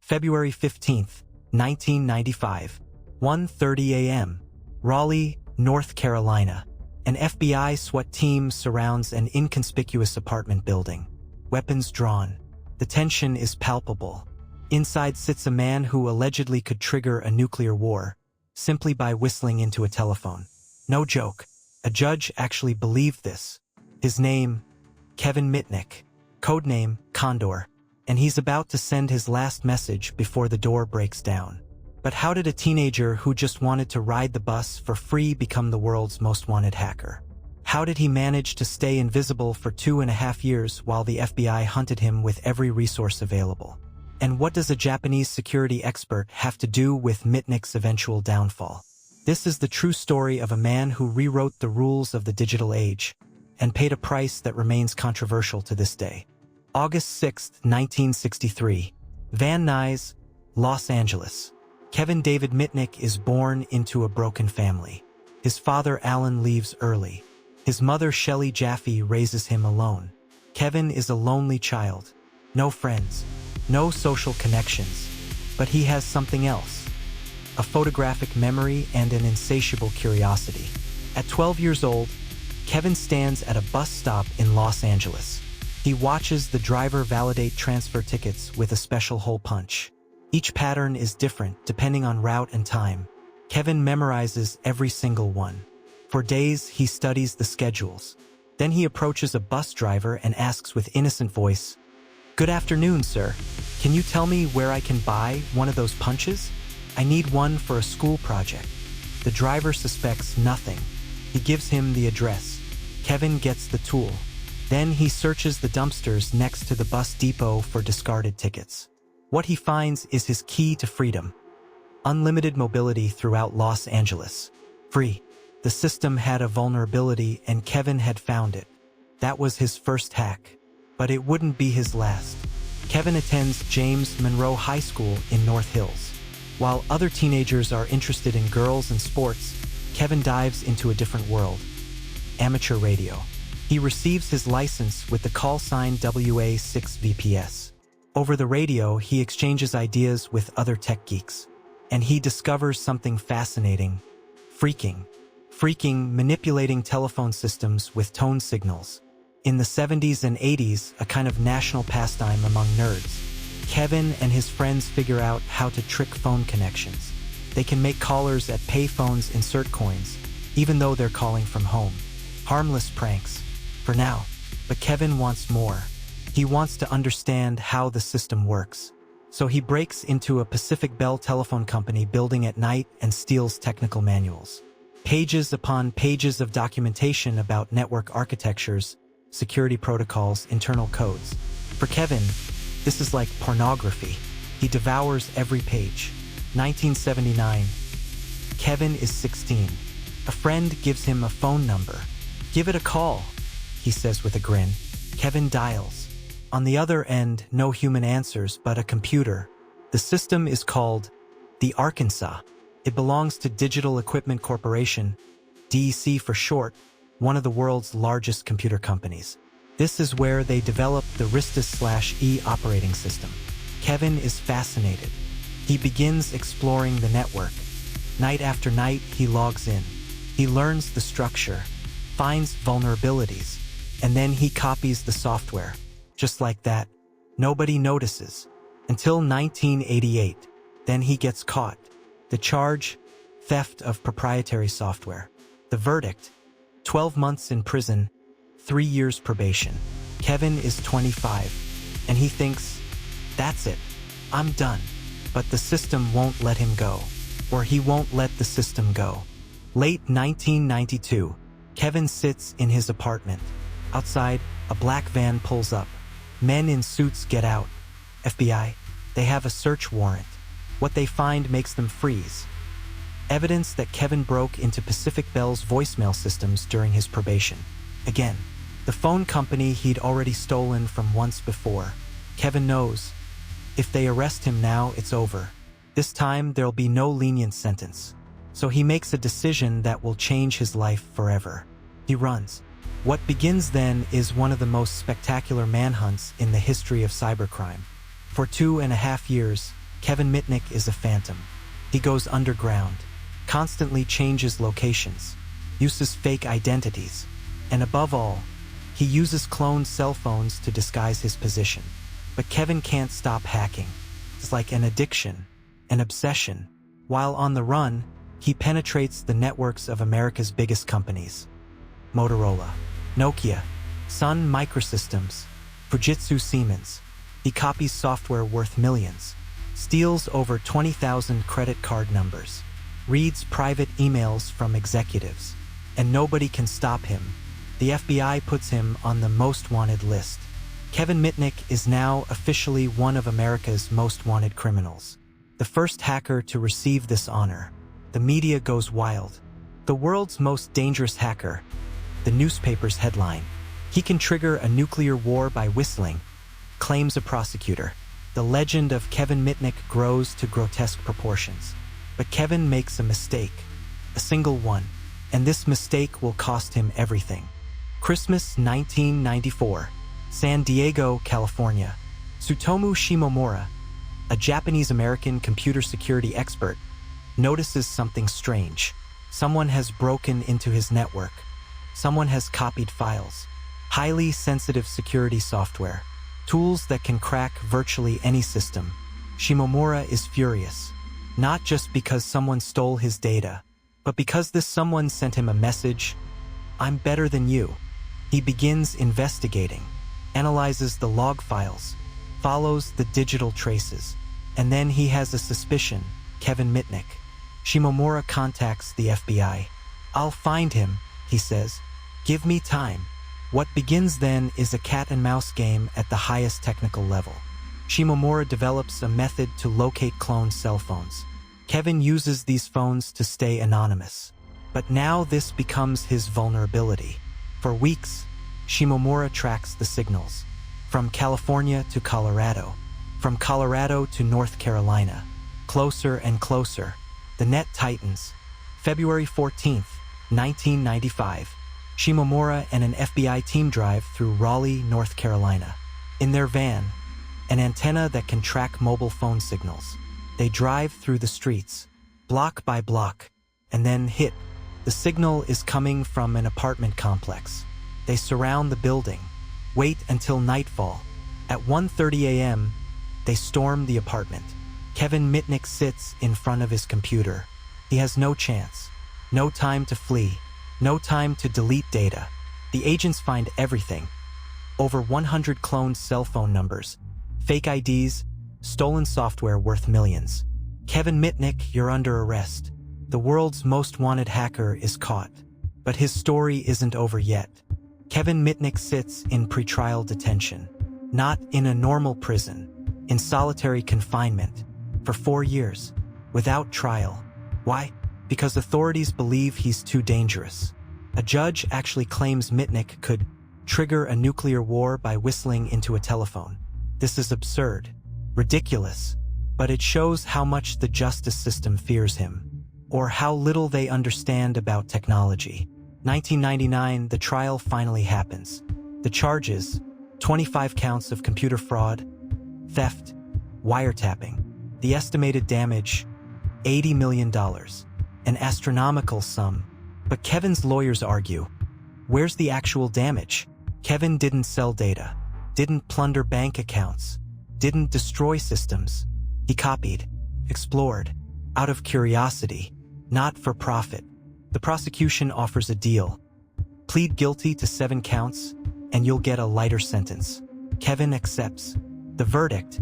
February 15th, 1995, 1:30 a.m., Raleigh, North Carolina. An FBI SWAT team surrounds an inconspicuous apartment building. Weapons drawn. The tension is palpable. Inside sits a man who allegedly could trigger a nuclear war, simply by whistling into a telephone. No joke. A judge actually believed this. His name, Kevin Mitnick, codename Condor, and he's about to send his last message before the door breaks down. But how did a teenager who just wanted to ride the bus for free become the world's most wanted hacker? How did he manage to stay invisible for 2.5 years while the FBI hunted him with every resource available? And what does a Japanese security expert have to do with Mitnick's eventual downfall? This is the true story of a man who rewrote the rules of the digital age and paid a price that remains controversial to this day. August 6, 1963, Van Nuys, Los Angeles. Kevin David Mitnick is born into a broken family. His father Alan leaves early. His mother Shelley Jaffe raises him alone. Kevin is a lonely child. No friends, no social connections. But he has something else. A photographic memory and an insatiable curiosity. At 12 years old, Kevin stands at a bus stop in Los Angeles. He watches the driver validate transfer tickets with a special hole punch. Each pattern is different depending on route and time. Kevin memorizes every single one. For days, he studies the schedules. Then he approaches a bus driver and asks with innocent voice, "Good afternoon, sir. Can you tell me where I can buy one of those punches? I need one for a school project." The driver suspects nothing. He gives him the address. Kevin gets the tool. Then he searches the dumpsters next to the bus depot for discarded tickets. What he finds is his key to freedom. Unlimited mobility throughout Los Angeles. Free. The system had a vulnerability and Kevin had found it. That was his first hack. But it wouldn't be his last. Kevin attends James Monroe High School in North Hills. While other teenagers are interested in girls and sports, Kevin dives into a different world. Amateur radio. He receives his license with the call sign WA6VPS. Over the radio, he exchanges ideas with other tech geeks. And he discovers something fascinating. Phreaking. Phreaking, manipulating telephone systems with tone signals. In the 70s and 80s, a kind of national pastime among nerds. Kevin and his friends figure out how to trick phone connections. They can make callers at payphones insert coins, even though they're calling from home. Harmless pranks. For now. But Kevin wants more. He wants to understand how the system works. So he breaks into a Pacific Bell telephone company building at night and steals technical manuals. Pages upon pages of documentation about network architectures, security protocols, internal codes. For Kevin, this is like pornography. He devours every page. 1979. Kevin is 16. A friend gives him a phone number. "Give it a call," he says with a grin. Kevin dials. On the other end, no human answers, but a computer. The system is called the Arkansas. It belongs to Digital Equipment Corporation, DEC for short, one of the world's largest computer companies. This is where they developed the Ristus/E operating system. Kevin is fascinated. He begins exploring the network. Night after night, he logs in. He learns the structure, finds vulnerabilities, and then he copies the software. Just like that, nobody notices. Until 1988, then he gets caught. The charge, theft of proprietary software. The verdict, 12 months in prison, 3 years probation. Kevin is 25, and he thinks, that's it, I'm done. But the system won't let him go, or he won't let the system go. Late 1992, Kevin sits in his apartment. Outside, a black van pulls up. Men in suits get out. FBI, they have a search warrant. What they find makes them freeze. Evidence that Kevin broke into Pacific Bell's voicemail systems during his probation. Again, the phone company he'd already stolen from once before. Kevin knows, if they arrest him now, it's over. This time, there'll be no lenient sentence. So he makes a decision that will change his life forever. He runs. What begins then is one of the most spectacular manhunts in the history of cybercrime. For 2.5 years, Kevin Mitnick is a phantom. He goes underground, constantly changes locations, uses fake identities, and above all, he uses cloned cell phones to disguise his position. But Kevin can't stop hacking. It's like an addiction, an obsession. While on the run, he penetrates the networks of America's biggest companies. Motorola, Nokia, Sun Microsystems, Fujitsu Siemens. He copies software worth millions, steals over 20,000 credit card numbers, reads private emails from executives, and nobody can stop him. The FBI puts him on the most wanted list. Kevin Mitnick is now officially one of America's most wanted criminals. The first hacker to receive this honor. The media goes wild. The world's most dangerous hacker. The newspaper's headline. He can trigger a nuclear war by whistling, claims a prosecutor. The legend of Kevin Mitnick grows to grotesque proportions. But Kevin makes a mistake. A single one. And this mistake will cost him everything. Christmas 1994. San Diego, California. Tsutomu Shimomura, a Japanese-American computer security expert, notices something strange. Someone has broken into his network. Someone has copied files. Highly sensitive security software. Tools that can crack virtually any system. Shimomura is furious. Not just because someone stole his data, but because this someone sent him a message, "I'm better than you." He begins investigating, analyzes the log files, follows the digital traces, and then he has a suspicion, Kevin Mitnick. Shimomura contacts the FBI. "I'll find him," he says. "Give me time." What begins then is a cat-and-mouse game at the highest technical level. Shimomura develops a method to locate cloned cell phones. Kevin uses these phones to stay anonymous. But now this becomes his vulnerability. For weeks, Shimomura tracks the signals. From California to Colorado. From Colorado to North Carolina. Closer and closer. The net tightens. February 14th, 1995. Shimomura and an FBI team drive through Raleigh, North Carolina. In their van, an antenna that can track mobile phone signals. They drive through the streets, block by block, and then hit. The signal is coming from an apartment complex. They surround the building, wait until nightfall. At 1:30 a.m., they storm the apartment. Kevin Mitnick sits in front of his computer. He has no chance, no time to flee, no time to delete data. The agents find everything. Over 100 cloned cell phone numbers, fake IDs, stolen software worth millions. Kevin Mitnick, you're under arrest. The world's most wanted hacker is caught. But his story isn't over yet. Kevin Mitnick sits in pretrial detention. Not in a normal prison, in solitary confinement, for 4 years, without trial. Why? Because authorities believe he's too dangerous. A judge actually claims Mitnick could trigger a nuclear war by whistling into a telephone. This is absurd, ridiculous, but it shows how much the justice system fears him, or how little they understand about technology. 1999, the trial finally happens. The charges, 25 counts of computer fraud, theft, wiretapping. The estimated damage, $80 million, an astronomical sum. But Kevin's lawyers argue, where's the actual damage? Kevin didn't sell data, didn't plunder bank accounts, didn't destroy systems. He copied, explored, out of curiosity, not for profit. The prosecution offers a deal. Plead guilty to 7 counts, and you'll get a lighter sentence. Kevin accepts. The verdict,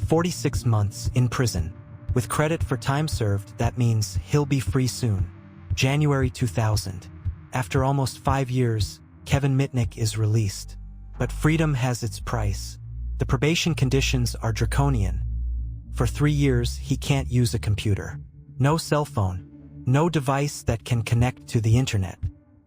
46 months in prison. With credit for time served, that means he'll be free soon. January 2000. After almost 5 years, Kevin Mitnick is released. But freedom has its price. The probation conditions are draconian. For 3 years, he can't use a computer. No cell phone. No device that can connect to the internet.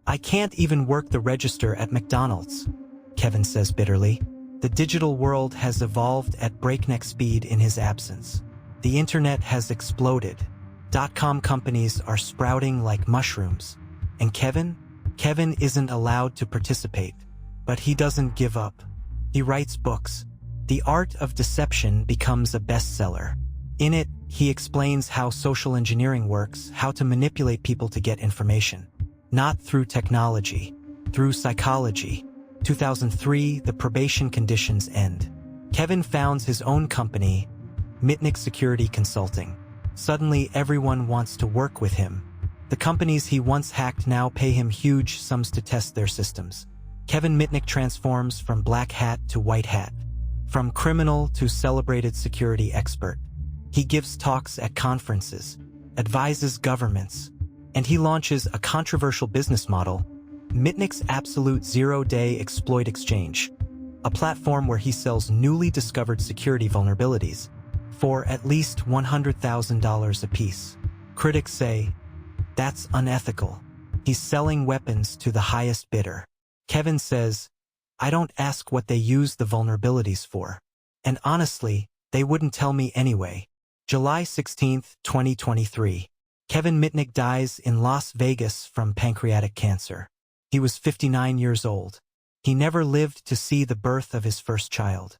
"I can't even work the register at McDonald's," Kevin says bitterly. The digital world has evolved at breakneck speed in his absence. The internet has exploded. .com companies are sprouting like mushrooms. And Kevin isn't allowed to participate. But he doesn't give up. He writes books. The Art of Deception becomes a bestseller. In it, he explains how social engineering works, how to manipulate people to get information. Not through technology, through psychology. 2003, the probation conditions end. Kevin founds his own company, Mitnick Security Consulting. Suddenly, everyone wants to work with him. The companies he once hacked now pay him huge sums to test their systems. Kevin Mitnick transforms from black hat to white hat, from criminal to celebrated security expert. He gives talks at conferences, advises governments, and he launches a controversial business model, Mitnick's Absolute Zero-Day Exploit Exchange, a platform where he sells newly discovered security vulnerabilities for at least $100,000 apiece. Critics say, that's unethical. He's selling weapons to the highest bidder. Kevin says, I don't ask what they use the vulnerabilities for. And honestly, they wouldn't tell me anyway. July 16, 2023. Kevin Mitnick dies in Las Vegas from pancreatic cancer. He was 59 years old. He never lived to see the birth of his first child.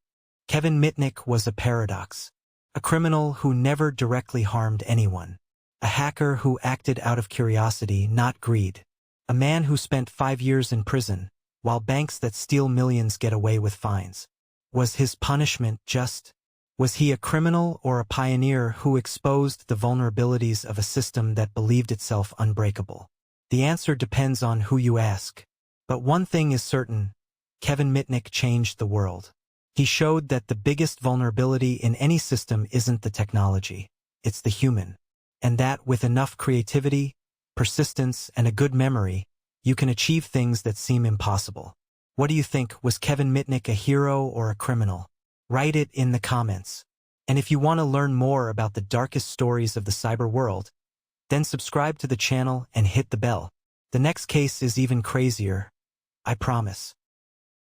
Kevin Mitnick was a paradox. A criminal who never directly harmed anyone. A hacker who acted out of curiosity, not greed. A man who spent 5 years in prison, while banks that steal millions get away with fines. Was his punishment just? Was he a criminal or a pioneer who exposed the vulnerabilities of a system that believed itself unbreakable? The answer depends on who you ask. But one thing is certain, Kevin Mitnick changed the world. He showed that the biggest vulnerability in any system isn't the technology, it's the human. And that with enough creativity, persistence, and a good memory, you can achieve things that seem impossible. What do you think? Was Kevin Mitnick a hero or a criminal? Write it in the comments. And if you want to learn more about the darkest stories of the cyber world, then subscribe to the channel and hit the bell. The next case is even crazier, I promise.